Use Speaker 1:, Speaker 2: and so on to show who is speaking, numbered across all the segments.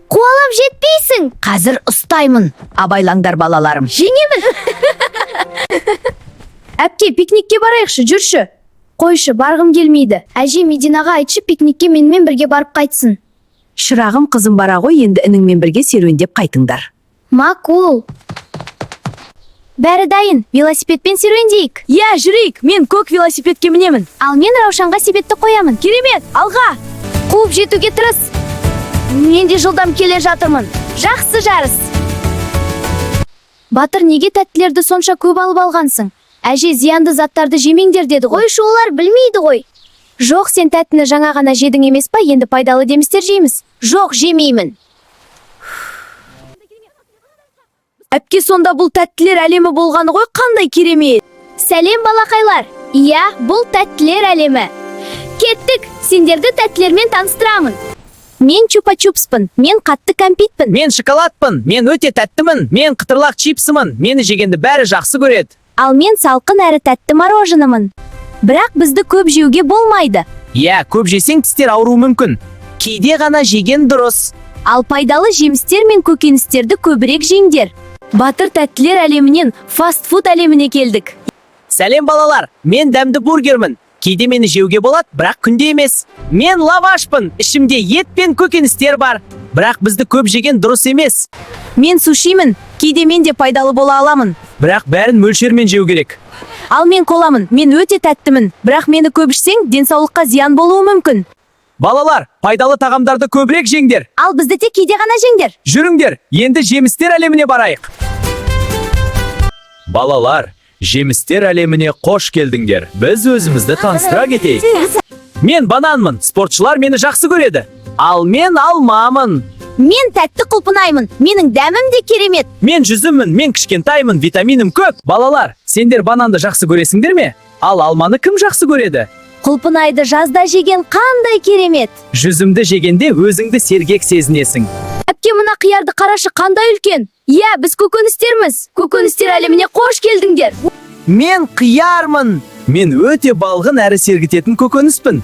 Speaker 1: Қуалап жетпейсің.
Speaker 2: Қазір ұстаймын. Абайлаңдар балаларым.
Speaker 1: Жеңемін.
Speaker 3: Әпке, пикникке барайықшы, жүрші. Қойшы, барғым келмейді.
Speaker 1: Әже Мединаға айтшы, пикникке менімен бірге барып қайтсын.
Speaker 2: Шырағым, қызым бара ғой, енді ініңмен бірге серуендеп қайтыңдар.
Speaker 1: Мақұл. Бәрі дайын, велосипедпен серуендейік.
Speaker 3: Иә, жүрейік, мен көк велосипедке мінемін.
Speaker 1: Ал мен Раушанға себетті қоямын.
Speaker 3: Керемет, алға!
Speaker 1: Қуып жетуге тырыс. Мен де жылдам келе жатырмын. Жақсы жарыс. Батыр, неге тәттілерді сонша көп алып алғансың? Әже зиянды заттарды жемеңдер деді ғой. Қойшы, олар білмейді ғой. Жоқ, сен тәттіні жаңа ғана жедің емес па, енді пайдалы демістер жейміз. Жоқ, жемеймін.
Speaker 3: Әпке, сонда бұл тәттілер әлемі болғаны ғой, қандай керемет.
Speaker 1: Сәлем балақайлар. Иә, бұл тәттілер әлемі. Кеттік, сендерді тәттілермен таныстырамын. Мен чупа-чупспын, мен қатты кәмпитпін.
Speaker 4: Мен шоколадпын, мен өте тәттімін, мен қытырлақ чипсымын, мені жегенді бәрі жақсы көреді.
Speaker 1: Ал мен салқын әрі тәтті мороженымын. Бірақ бізді көп жеуге болмайды.
Speaker 4: Иә, көп жесең тістер ауруы мүмкін. Кейде ғана жеген дұрыс.
Speaker 1: Ал пайдалы жемістер мен көкөністерді көбірек жеңдер.
Speaker 3: Батыр, тәттілер әлемінен фастфуд әлеміне келдік.
Speaker 4: Сәлем балалар, мен дәмді бургермін. Кейде мені жеуге болады, бірақ күнде емес. Мен лавашпын, ішімде ет пен көкөністер бар. Бірақ бізді көп жеген дұрыс емес.
Speaker 3: Мен сушимін, кейде мен де пайдалы бола аламын.
Speaker 4: Бірақ бәрін мөлшермен жеу керек.
Speaker 3: Ал мен коламын, мен өте тәттімін. Бірақ мені көп ішсең, денсаулыққа зиян болуы мүмкін.
Speaker 4: Балалар, пайдалы тағамдарды көбірек жеңдер.
Speaker 1: Ал бізді тек кейде ғана жеңдер.
Speaker 4: Жүріңдер, енді жемістер әлеміне барайық. Балалар, жемістер әлеміне қош келдіңдер. Біз өзімізді таныстыра кетейік. Мен бананмын, спортшылар мені жақсы көреді. Ал мен алмамын.
Speaker 1: Мен тәтті құлпынаймын, менің дәмім де керемет.
Speaker 4: Мен жүзіммін, мен кішкентаймын, витаминім көп. Балалар, сендер бананды жақсы көресіңдер ме? Ал алманы кім жақсы көреді?
Speaker 1: Құлпынайды жазда жеген қандай керемет.
Speaker 4: Жүзімді жегенде өзіңді сергек сезінесің.
Speaker 3: Әпке, мына қиярды қарашы, қандай үлкен. Иә, біз көкөністерміз. Көкөністер әлеміне қош келдіңдер.
Speaker 4: Мен қиярмын. Мен өте балғын әрі сергітетін көкөніспін.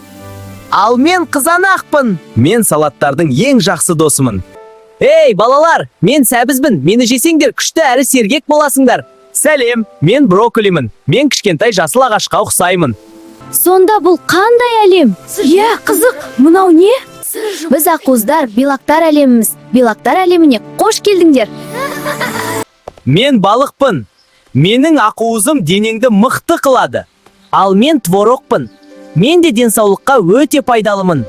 Speaker 4: Ал мен қызанақпын. Мен салаттардың ең жақсы досымын. Ей, балалар, мен сәбізбін. Мені жесеңдер күшті әрі сергек боласыңдар. Сәлем, мен брокколимін. Мен кішкентай жасыл ағашқа ұқсаймын.
Speaker 1: Сонда бұл қандай әлем?
Speaker 3: Иә, қызық, мынау не?
Speaker 1: Біз ақуыздар, белақтар әлеміміз. Белақтар әлеміне қош келдіңдер.
Speaker 4: Мен балықпын. Менің ақуызым денеңді мықты қылады. Ал мен творокпын. Мен де денсаулыққа өте пайдалымын.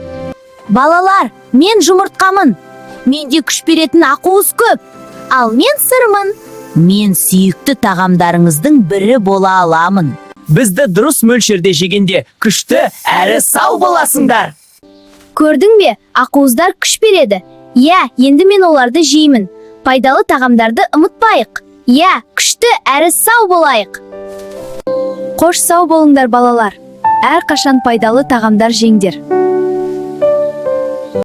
Speaker 1: Балалар, мен жұмыртқамын. Менде күш беретін ақуыз көп. Ал мен сырмын.
Speaker 2: Мен сүйікті тағамдарыңыздың бірі бола аламын.
Speaker 4: Бізді дұрыс мөлшерде жегенде күшті әрі сау боласыңдар.
Speaker 1: Көрдің бе, ақуыздар күш береді. Иә, енді мен оларды жеймін. Пайдалы тағамдарды ұмытпайық. Иә, күшті әрі сау болайық.
Speaker 3: Қош сау болыңдар балалар. Әр қашан пайдалы тағамдар жеңдер.